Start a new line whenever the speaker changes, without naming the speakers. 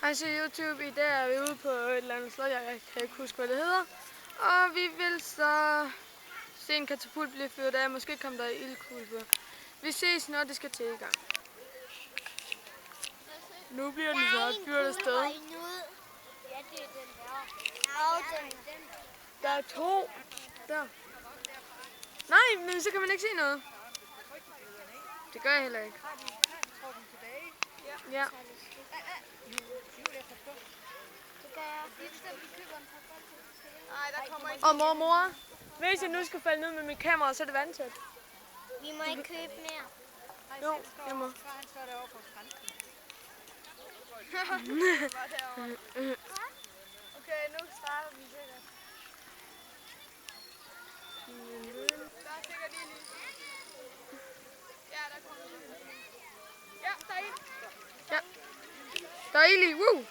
Hej til YouTube. I dag er vi ude på et eller andet slot, jeg kan ikke huske, hvad det hedder. Og vi vil så se en katapult blive fyret af, måske kommer der ildkugle på. Vi ses, når det skal til i gang. Nu bliver den så fyret afsted.
Ja, det er den der.
Der er to. Der. Nej, men så kan man ikke se noget. Det gør jeg heller ikke. Ja. Og mor, hvis jeg nu skal falde ned med mit kamera, så er det vandtæt.
Vi må ikke købe mere.
Jo, jeg må.
Okay, nu starter den sikkert. Der er sikkert lige lys. Ja, der kommer lys. Ja, der er ild.
Ja. Der er ild i. Woo!